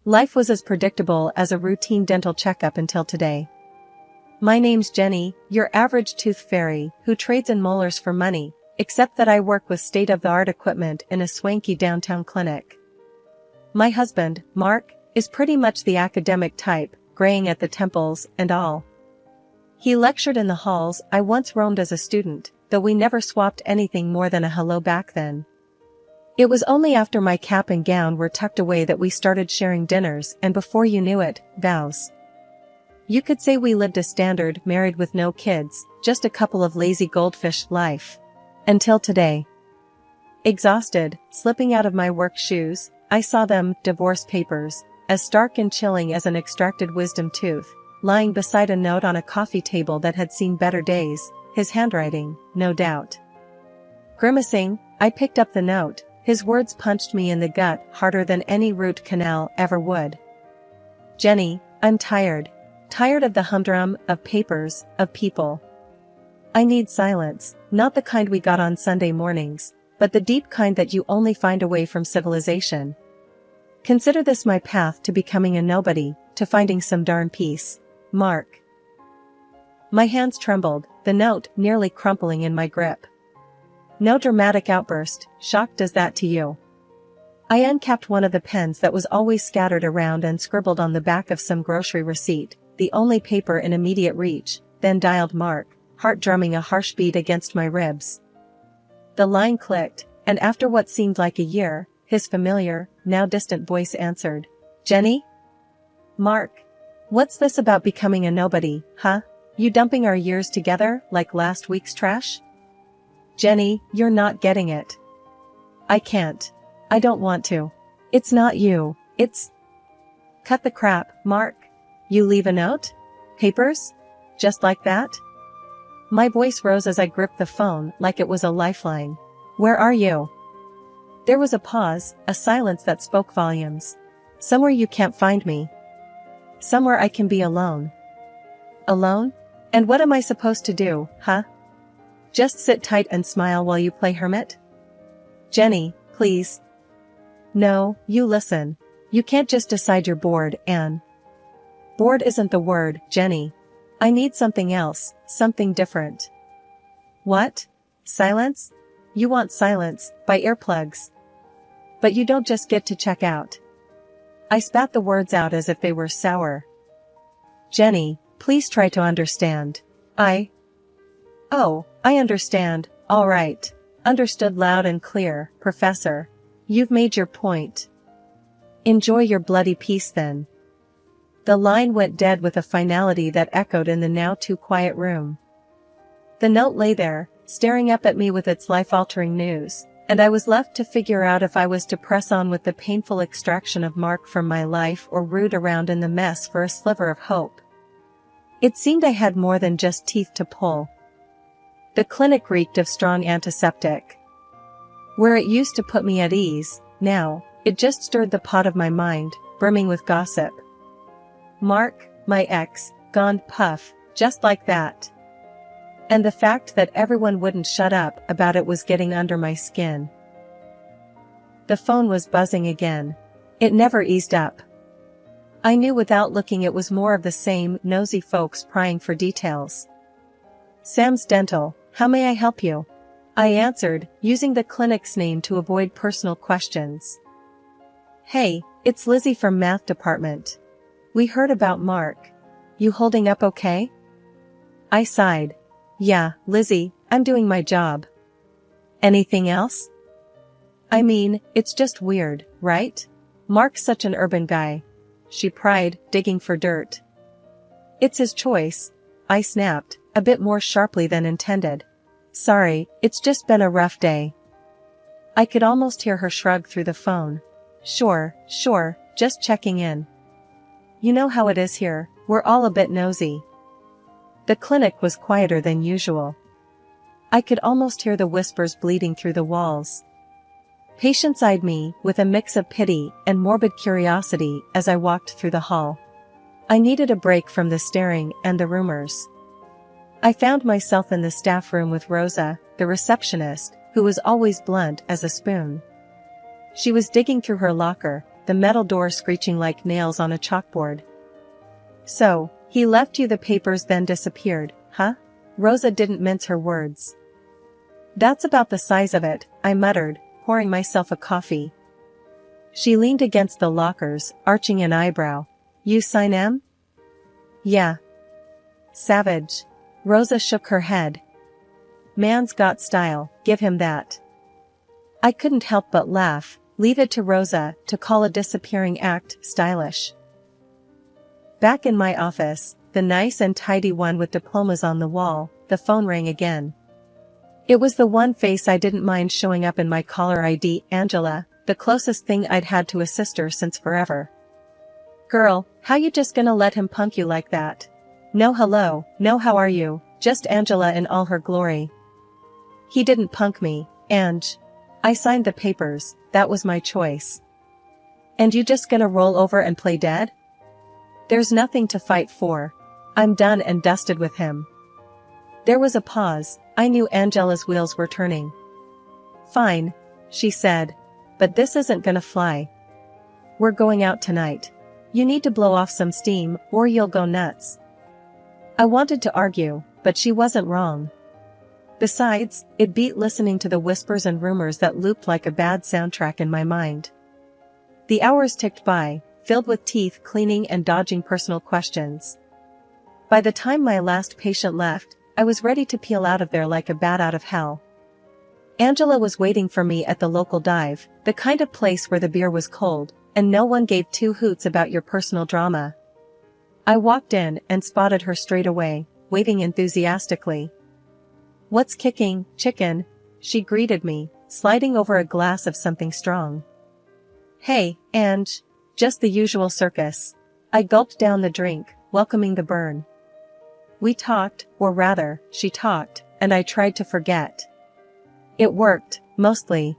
Life was as predictable as a routine dental checkup until today. My name's Jenny, your average tooth fairy, who trades in molars for money, except that I work with state-of-the-art equipment in a swanky downtown clinic. My husband, Mark, is pretty much the academic type, graying at the temples and all. He lectured in the halls I once roamed as a student, though we never swapped anything more than a hello back then. It was only after my cap and gown were tucked away that we started sharing dinners, and before you knew it, vows. You could say we lived a standard, married with no kids, just a couple of lazy goldfish life. Until today. Exhausted, slipping out of my work shoes, I saw them, divorce papers, as stark and chilling as an extracted wisdom tooth, lying beside a note on a coffee table that had seen better days, his handwriting, no doubt. Grimacing, I picked up the note. His words punched me in the gut harder than any root canal ever would. Jenny, I'm tired. Tired of the humdrum, of papers, of people. I need silence, not the kind we got on Sunday mornings, but the deep kind that you only find away from civilization. Consider this my path to becoming a nobody, to finding some darn peace. Mark. My hands trembled, the note nearly crumpling in my grip. No dramatic outburst, shocked as that to you. I uncapped one of the pens that was always scattered around and scribbled on the back of some grocery receipt, the only paper in immediate reach, then dialed Mark, heart drumming a harsh beat against my ribs. The line clicked, and after what seemed like a year, his familiar, now distant voice answered. Jenny? Mark. What's this about becoming a nobody, huh? You dumping our years together like last week's trash? Jenny, you're not getting it. I can't. I don't want to. It's not you, it's... Cut the crap, Mark. You leave a note? Papers? Just like that? My voice rose as I gripped the phone like it was a lifeline. Where are you? There was a pause, a silence that spoke volumes. Somewhere you can't find me. Somewhere I can be alone. Alone? And what am I supposed to do, huh? Just sit tight and smile while you play hermit? Jenny, please. No, you listen. You can't just decide you're bored, and... Bored isn't the word, Jenny. I need something else, something different. What? Silence? You want silence, by earplugs. But you don't just get to check out. I spat the words out as if they were sour. Jenny, please try to understand. Oh, I understand, all right. Understood loud and clear, Professor. You've made your point. Enjoy your bloody peace then. The line went dead with a finality that echoed in the now too quiet room. The note lay there, staring up at me with its life-altering news, and I was left to figure out if I was to press on with the painful extraction of Mark from my life or root around in the mess for a sliver of hope. It seemed I had more than just teeth to pull. The clinic reeked of strong antiseptic. Where it used to put me at ease, now, it just stirred the pot of my mind, brimming with gossip. Mark, my ex, gone puff, just like that. And the fact that everyone wouldn't shut up about it was getting under my skin. The phone was buzzing again. It never eased up. I knew without looking it was more of the same, nosy folks prying for details. Sam's Dental, how may I help you? I answered, using the clinic's name to avoid personal questions. Hey, it's Lizzie from Math Department. We heard about Mark. You holding up okay? I sighed. Yeah, Lizzie, I'm doing my job. Anything else? I mean, it's just weird, right? Mark's such an urban guy. She pried, digging for dirt. It's his choice, I snapped, a bit more sharply than intended. Sorry, it's just been a rough day. I could almost hear her shrug through the phone. Sure, just checking in. You know how it is here, we're all a bit nosy. The clinic was quieter than usual. I could almost hear the whispers bleeding through the walls. Patients eyed me with a mix of pity and morbid curiosity as I walked through the hall. I needed a break from the staring and the rumors. I found myself in the staff room with Rosa, the receptionist, who was always blunt as a spoon. She was digging through her locker, the metal door screeching like nails on a chalkboard. So, he left you the papers then disappeared, huh? Rosa didn't mince her words. That's about the size of it, I muttered, pouring myself a coffee. She leaned against the lockers, arching an eyebrow. You sign M? Yeah. Savage. Rosa shook her head. Man's got style, give him that. I couldn't help but laugh, leave it to Rosa to call a disappearing act stylish. Back in my office, the nice and tidy one with diplomas on the wall, the phone rang again. It was the one face I didn't mind showing up in my caller ID, Angela, the closest thing I'd had to a sister since forever. Girl, how you just gonna let him punk you like that? No hello, no how are you, just Angela in all her glory. He didn't punk me, Ange. I signed the papers, that was my choice. And you just gonna roll over and play dead? There's nothing to fight for. I'm done and dusted with him. There was a pause, I knew Angela's wheels were turning. Fine, she said. But this isn't gonna fly. We're going out tonight. You need to blow off some steam, or you'll go nuts. I wanted to argue, but she wasn't wrong. Besides, it beat listening to the whispers and rumors that looped like a bad soundtrack in my mind. The hours ticked by, filled with teeth cleaning and dodging personal questions. By the time my last patient left, I was ready to peel out of there like a bat out of hell. Angela was waiting for me at the local dive, the kind of place where the beer was cold, and no one gave two hoots about your personal drama. I walked in and spotted her straight away, waving enthusiastically. What's kicking, chicken? She greeted me, sliding over a glass of something strong. Hey, Ange. Just the usual circus. I gulped down the drink, welcoming the burn. We talked, or rather, she talked, and I tried to forget. It worked, mostly.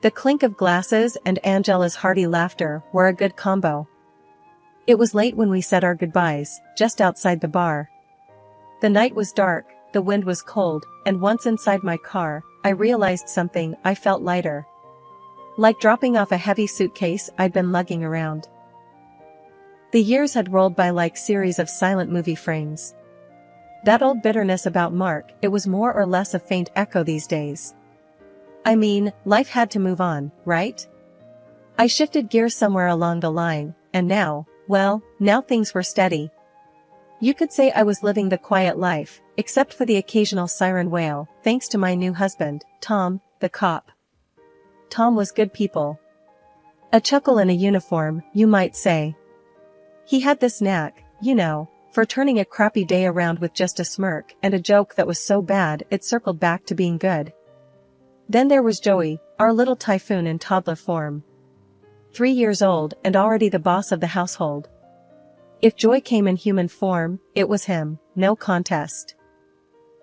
The clink of glasses and Angela's hearty laughter were a good combo. It was late when we said our goodbyes, just outside the bar. The night was dark, the wind was cold, and once inside my car, I realized something. I felt lighter. Like dropping off a heavy suitcase I'd been lugging around. The years had rolled by like series of silent movie frames. That old bitterness about Mark, it was more or less a faint echo these days. I mean, life had to move on, right? I shifted gears somewhere along the line, and now, well, now things were steady. You could say I was living the quiet life, except for the occasional siren wail, thanks to my new husband, Tom, the cop. Tom was good people. A chuckle in a uniform, you might say. He had this knack, you know, for turning a crappy day around with just a smirk and a joke that was so bad it circled back to being good. Then there was Joey, our little typhoon in toddler form. 3 years old and already the boss of the household. If joy came in human form, it was him, no contest.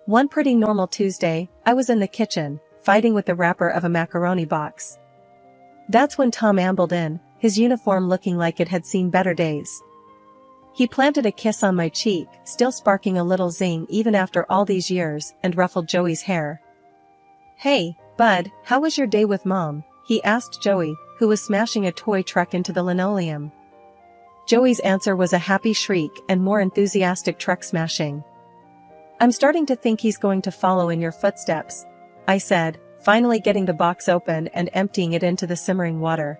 One pretty normal Tuesday, I was in the kitchen, fighting with the wrapper of a macaroni box. That's when Tom ambled in, his uniform looking like it had seen better days. He planted a kiss on my cheek, still sparking a little zing even after all these years, and ruffled Joey's hair. Hey, bud, how was your day with Mom? He asked Joey, who was smashing a toy truck into the linoleum. Joey's answer was a happy shriek and more enthusiastic truck smashing. I'm starting to think he's going to follow in your footsteps, I said, finally getting the box open and emptying it into the simmering water.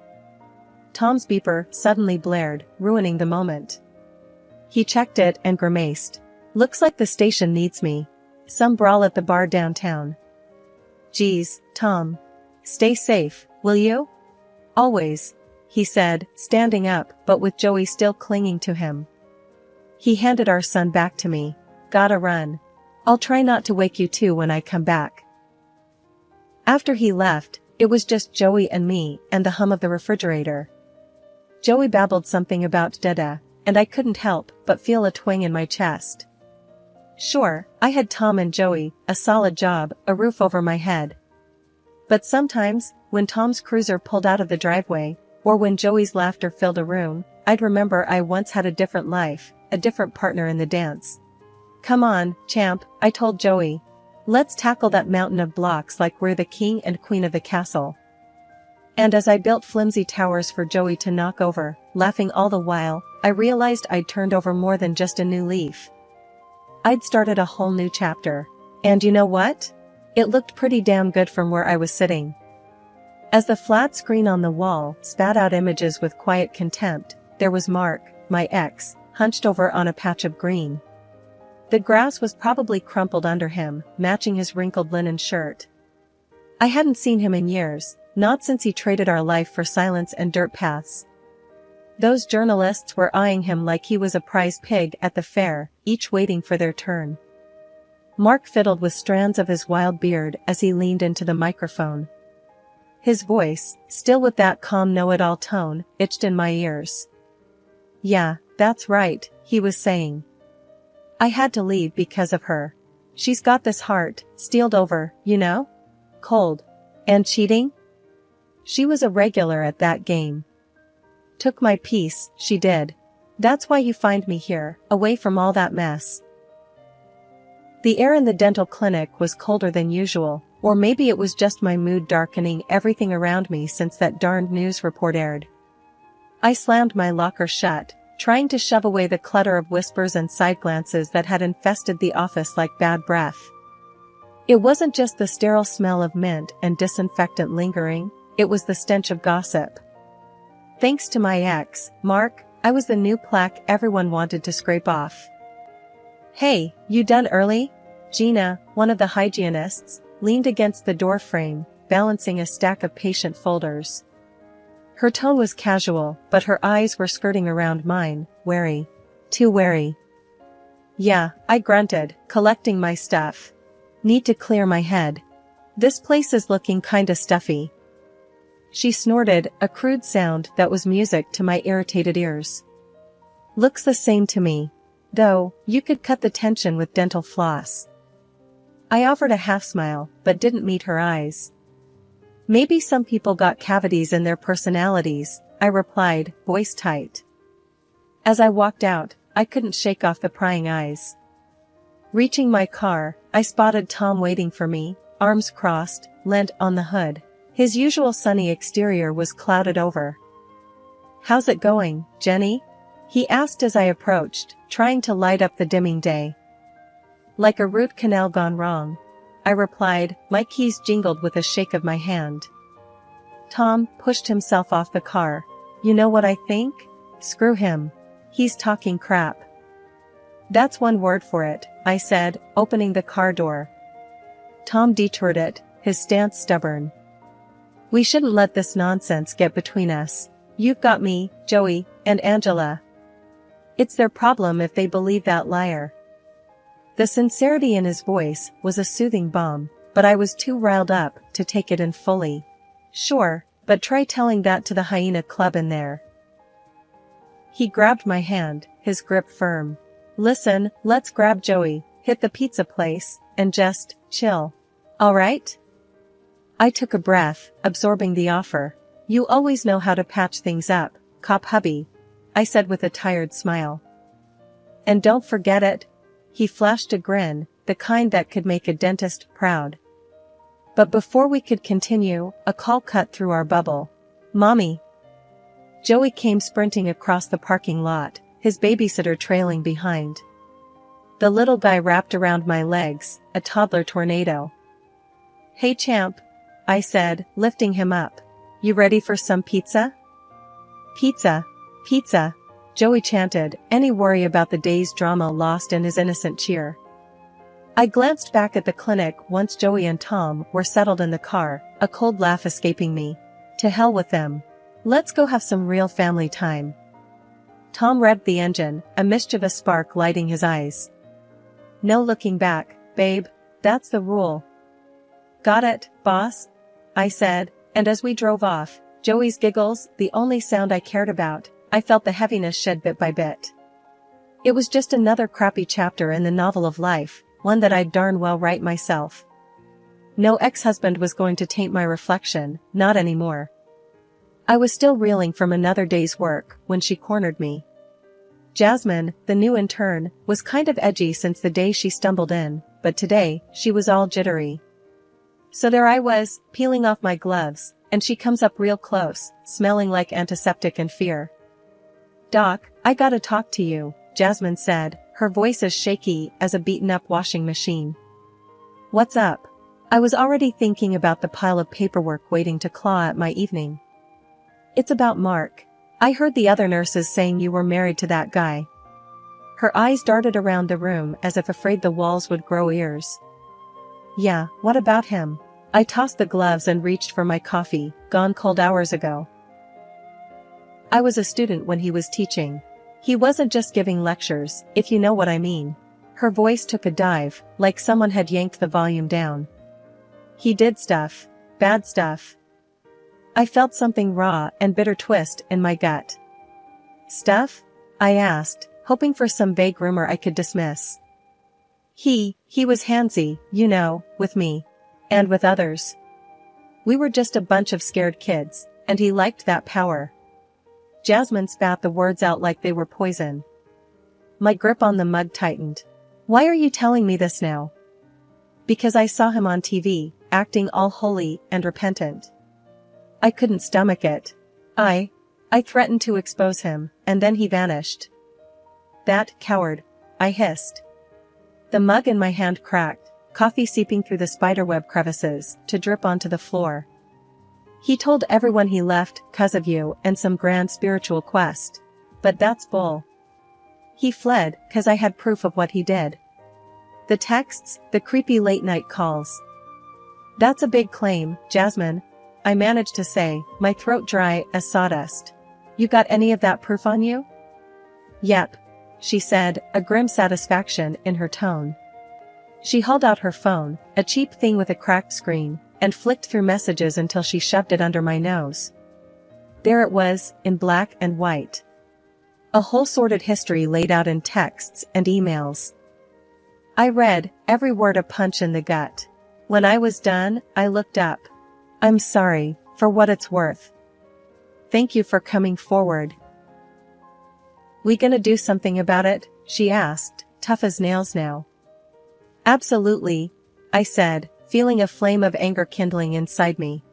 Tom's beeper suddenly blared, ruining the moment. He checked it and grimaced. Looks like the station needs me. Some brawl at the bar downtown. Geez, Tom. Stay safe, will you? Always, he said, standing up, but with Joey still clinging to him. He handed our son back to me. Gotta run. I'll try not to wake you too when I come back. After he left, it was just Joey and me and the hum of the refrigerator. Joey babbled something about Dada, and I couldn't help but feel a twang in my chest. Sure, I had Tom and Joey, a solid job, a roof over my head. But sometimes, when Tom's cruiser pulled out of the driveway, or when Joey's laughter filled a room, I'd remember I once had a different life, a different partner in the dance. Come on, champ, I told Joey. Let's tackle that mountain of blocks like we're the king and queen of the castle. And as I built flimsy towers for Joey to knock over, laughing all the while, I realized I'd turned over more than just a new leaf. I'd started a whole new chapter. And you know what? It looked pretty damn good from where I was sitting. As the flat screen on the wall spat out images with quiet contempt, there was Mark, my ex, hunched over on a patch of green. The grass was probably crumpled under him, matching his wrinkled linen shirt. I hadn't seen him in years, not since he traded our life for silence and dirt paths. Those journalists were eyeing him like he was a prize pig at the fair, each waiting for their turn. Mark fiddled with strands of his wild beard as he leaned into the microphone. His voice, still with that calm know-it-all tone, itched in my ears. "Yeah, that's right," he was saying. "I had to leave because of her. She's got this heart, steeled over, you know? Cold. And cheating? She was a regular at that game. Took my piece, she did. That's why you find me here, away from all that mess." The air in the dental clinic was colder than usual, or maybe it was just my mood darkening everything around me since that darned news report aired. I slammed my locker shut, trying to shove away the clutter of whispers and side glances that had infested the office like bad breath. It wasn't just the sterile smell of mint and disinfectant lingering, it was the stench of gossip. Thanks to my ex, Mark, I was the new plaque everyone wanted to scrape off. "Hey, you done early?" Gina, one of the hygienists, leaned against the door frame, balancing a stack of patient folders. Her tone was casual, but her eyes were skirting around mine, wary. Too wary. "Yeah," I grunted, collecting my stuff. "Need to clear my head. This place is looking kinda stuffy." She snorted, a crude sound that was music to my irritated ears. "Looks the same to me. Though, you could cut the tension with dental floss." I offered a half smile, but didn't meet her eyes. "Maybe some people got cavities in their personalities," I replied, voice tight. As I walked out, I couldn't shake off the prying eyes. Reaching my car, I spotted Tom waiting for me, arms crossed, leant on the hood. His usual sunny exterior was clouded over. "How's it going, Jenny?" he asked as I approached, trying to light up the dimming day. "Like a root canal gone wrong," I replied, my keys jingled with a shake of my hand. Tom pushed himself off the car. "You know what I think? Screw him. He's talking crap." "That's one word for it," I said, opening the car door. Tom detoured it, his stance stubborn. "We shouldn't let this nonsense get between us. You've got me, Joey, and Angela. It's their problem if they believe that liar." The sincerity in his voice was a soothing balm, but I was too riled up to take it in fully. "Sure, but try telling that to the Hyena Club in there." He grabbed my hand, his grip firm. "Listen, let's grab Joey, hit the pizza place, and just chill. All right?" I took a breath, absorbing the offer. "You always know how to patch things up, cop hubby," I said with a tired smile. "And don't forget it." He flashed a grin, the kind that could make a dentist proud. But before we could continue, a call cut through our bubble. "Mommy." Joey came sprinting across the parking lot, his babysitter trailing behind. The little guy wrapped around my legs, a toddler tornado. "Hey champ," I said, lifting him up. "You ready for some pizza?" "Pizza, pizza," Joey chanted, any worry about the day's drama lost in his innocent cheer. I glanced back at the clinic once Joey and Tom were settled in the car, a cold laugh escaping me. To hell with them. Let's go have some real family time. Tom revved the engine, a mischievous spark lighting his eyes. "No looking back, babe, that's the rule." "Got it, boss," I said, and as we drove off, Joey's giggles, the only sound I cared about, I felt the heaviness shed bit by bit. It was just another crappy chapter in the novel of life, one that I'd darn well write myself. No ex-husband was going to taint my reflection, not anymore. I was still reeling from another day's work when she cornered me. Jasmine, the new intern, was kind of edgy since the day she stumbled in, but today, she was all jittery. So there I was, peeling off my gloves, and she comes up real close, smelling like antiseptic and fear. "Doc, I gotta talk to you," Jasmine said, her voice as shaky as a beaten-up washing machine. "What's up?" I was already thinking about the pile of paperwork waiting to claw at my evening. "It's about Mark. I heard the other nurses saying you were married to that guy." Her eyes darted around the room as if afraid the walls would grow ears. "Yeah, what about him?" I tossed the gloves and reached for my coffee, gone cold hours ago. "I was a student when he was teaching. He wasn't just giving lectures, if you know what I mean." Her voice took a dive, like someone had yanked the volume down. "He did stuff. Bad stuff." I felt something raw and bitter twist in my gut. "Stuff?" I asked, hoping for some vague rumor I could dismiss. He was handsy, you know, with me. And with others. We were just a bunch of scared kids, and he liked that power. Jasmine spat the words out like they were poison. My grip on the mug tightened. "Why are you telling me this now?" "Because I saw him on TV, acting all holy and repentant. I couldn't stomach it. I threatened to expose him, and then he vanished." "That coward," I hissed. The mug in my hand cracked, coffee seeping through the spiderweb crevices to drip onto the floor. "He told everyone he left 'cause of you and some grand spiritual quest. But that's bull. He fled 'cause I had proof of what he did. The texts, the creepy late-night calls." "That's a big claim, Jasmine," I managed to say, my throat dry as sawdust. "You got any of that proof on you?" "Yep," she said, a grim satisfaction in her tone. She hauled out her phone, a cheap thing with a cracked screen, and flicked through messages until she shoved it under my nose. There it was, in black and white. A whole sordid history laid out in texts and emails. I read, every word a punch in the gut. When I was done, I looked up. "I'm sorry, for what it's worth. Thank you for coming forward." "We gonna do something about it?" she asked, tough as nails now. "Absolutely," I said, feeling a flame of anger kindling inside me.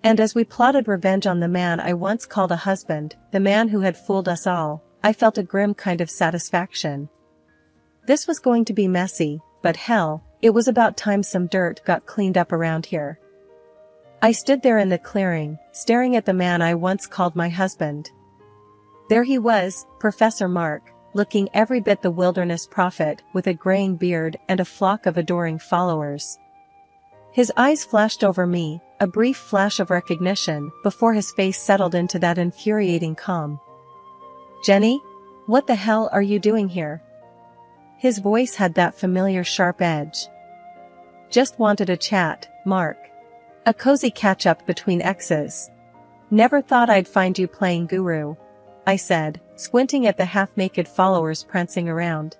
And as we plotted revenge on the man I once called a husband, the man who had fooled us all, I felt a grim kind of satisfaction. This was going to be messy, but hell, it was about time some dirt got cleaned up around here. I stood there in the clearing, staring at the man I once called my husband. There he was, Professor Mark, looking every bit the wilderness prophet with a graying beard and a flock of adoring followers. His eyes flashed over me, a brief flash of recognition before his face settled into that infuriating calm. "Jenny? What the hell are you doing here?" His voice had that familiar sharp edge. "Just wanted a chat, Mark. A cozy catch-up between exes. Never thought I'd find you playing guru," I said, squinting at the half-naked followers prancing around.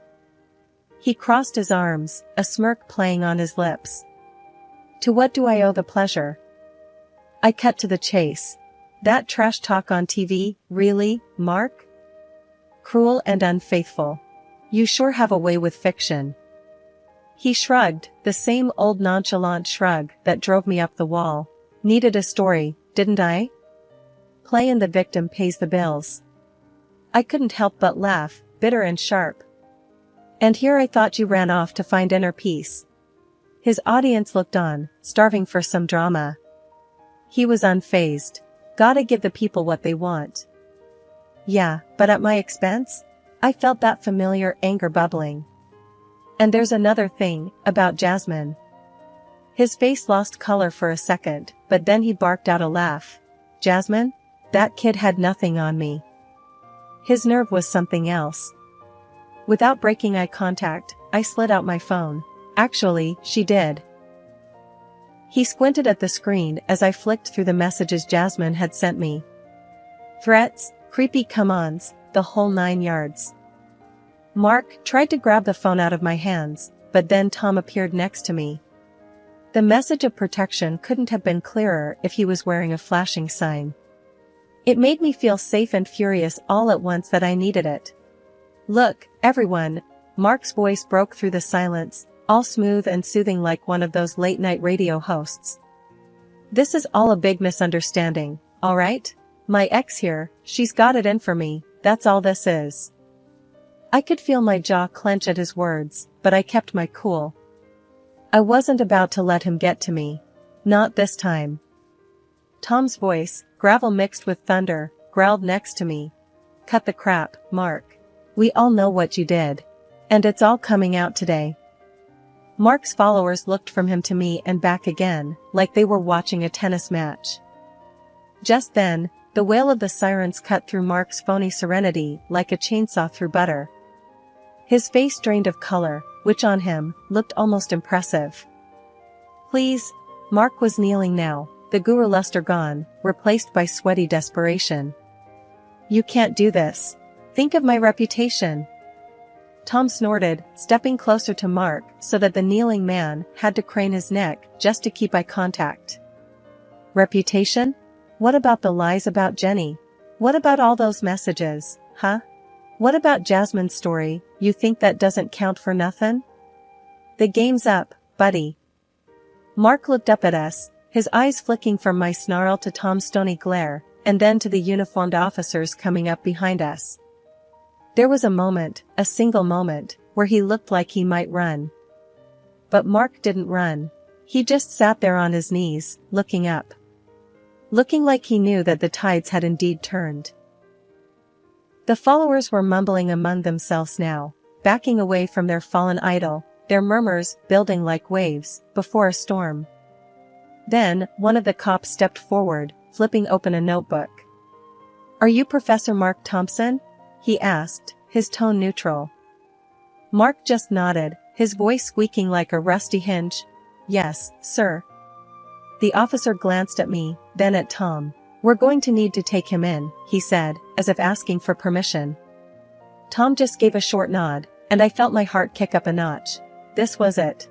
He crossed his arms, a smirk playing on his lips. "To what do I owe the pleasure?" I cut to the chase. "That trash talk on TV, really, Mark? Cruel and unfaithful. You sure have a way with fiction." He shrugged, the same old nonchalant shrug that drove me up the wall. "Needed a story, didn't I? Playing the victim pays the bills." I couldn't help but laugh, bitter and sharp. "And here I thought you ran off to find inner peace." His audience looked on, starving for some drama. He was unfazed. "Gotta give the people what they want." "Yeah, but at my expense?" I felt that familiar anger bubbling. "And there's another thing, about Jasmine." His face lost color for a second, but then he barked out a laugh. "Jasmine? That kid had nothing on me." His nerve was something else. Without breaking eye contact, I slid out my phone. Actually, she did. He squinted at the screen as I flicked through the messages Jasmine had sent me. Threats, creepy come-ons, the whole 9 yards. Mark tried to grab the phone out of my hands, but then Tom appeared next to me. The message of protection couldn't have been clearer if he was wearing a flashing sign. It made me feel safe and furious all at once that I needed it. "Look, everyone," Mark's voice broke through the silence, all smooth and soothing like one of those late-night radio hosts. This is all a big misunderstanding, alright? My ex here, she's got it in for me, that's all this is. I could feel my jaw clench at his words, but I kept my cool. I wasn't about to let him get to me. Not this time. Tom's voice, gravel mixed with thunder, growled next to me. Cut the crap, Mark. We all know what you did. And it's all coming out today. Mark's followers looked from him to me and back again, like they were watching a tennis match. Just then, the wail of the sirens cut through Mark's phony serenity like a chainsaw through butter. His face drained of color, which on him, looked almost impressive. Please. Mark was kneeling now, the guru luster gone, replaced by sweaty desperation. You can't do this. Think of my reputation. Tom snorted, stepping closer to Mark so that the kneeling man had to crane his neck just to keep eye contact. Reputation? What about the lies about Jenny? What about all those messages, huh? What about Jasmine's story? You think that doesn't count for nothing? The game's up, buddy. Mark looked up at us, his eyes flicking from my snarl to Tom's stony glare, and then to the uniformed officers coming up behind us. There was a moment, a single moment, where he looked like he might run. But Mark didn't run. He just sat there on his knees, looking up. Looking like he knew that the tides had indeed turned. The followers were mumbling among themselves now, backing away from their fallen idol, their murmurs building like waves before a storm. Then, one of the cops stepped forward, flipping open a notebook. Are you Professor Mark Thompson? He asked, his tone neutral. Mark just nodded, his voice squeaking like a rusty hinge. Yes, sir. The officer glanced at me, then at Tom. We're going to need to take him in, he said, as if asking for permission. Tom just gave a short nod, and I felt my heart kick up a notch. This was it.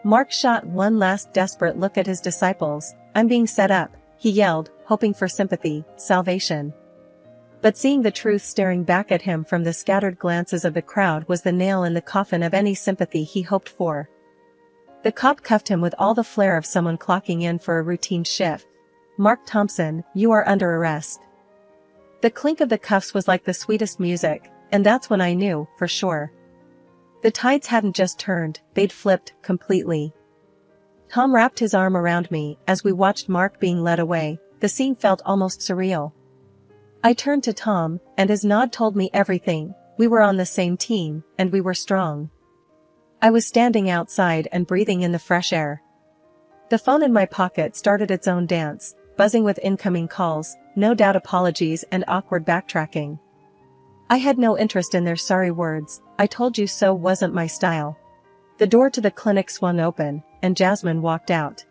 Mark shot one last desperate look at his disciples. I'm being set up, he yelled, hoping for sympathy, salvation. But seeing the truth staring back at him from the scattered glances of the crowd was the nail in the coffin of any sympathy he hoped for. The cop cuffed him with all the flair of someone clocking in for a routine shift. Mark Thompson, you are under arrest. The clink of the cuffs was like the sweetest music, and that's when I knew, for sure. The tides hadn't just turned, they'd flipped, completely. Tom wrapped his arm around me as we watched Mark being led away. The scene felt almost surreal. I turned to Tom, and his nod told me everything. We were on the same team, and we were strong. I was standing outside and breathing in the fresh air. The phone in my pocket started its own dance, buzzing with incoming calls, no doubt apologies and awkward backtracking. I had no interest in their sorry words, I told you so wasn't my style. The door to the clinic swung open, and Jasmine walked out.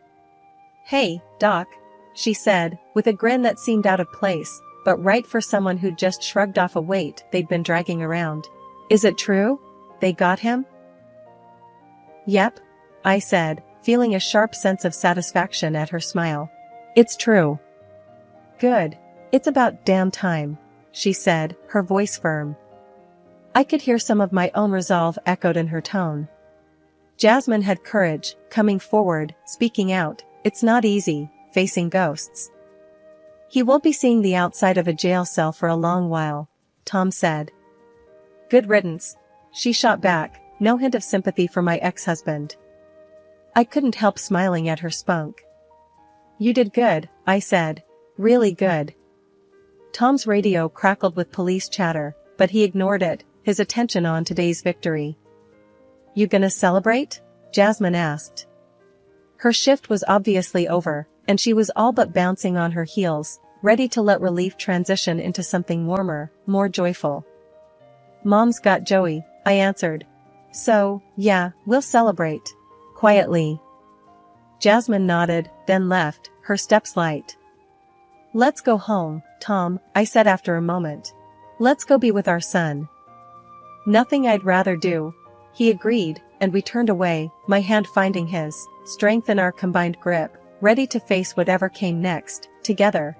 Hey, Doc, she said, with a grin that seemed out of place, but right for someone who'd just shrugged off a weight they'd been dragging around. Is it true? They got him? Yep, I said, feeling a sharp sense of satisfaction at her smile. It's true. Good. It's about damn time, she said, her voice firm. I could hear some of my own resolve echoed in her tone. Jasmine had courage, coming forward, speaking out. It's not easy, facing ghosts. He won't be seeing the outside of a jail cell for a long while, Tom said. Good riddance, she shot back, no hint of sympathy for my ex-husband. I couldn't help smiling at her spunk. You did good, I said. Really good. Tom's radio crackled with police chatter, but he ignored it, his attention on today's victory. You gonna celebrate? Jasmine asked. Her shift was obviously over, and she was all but bouncing on her heels, ready to let relief transition into something warmer, more joyful. Mom's got Joey, I answered. So, yeah, we'll celebrate. Quietly. Jasmine nodded, then left, her steps light. Let's go home, Tom, I said after a moment. Let's go be with our son. Nothing I'd rather do. He agreed, and we turned away, my hand finding his, strength in our combined grip, ready to face whatever came next, together.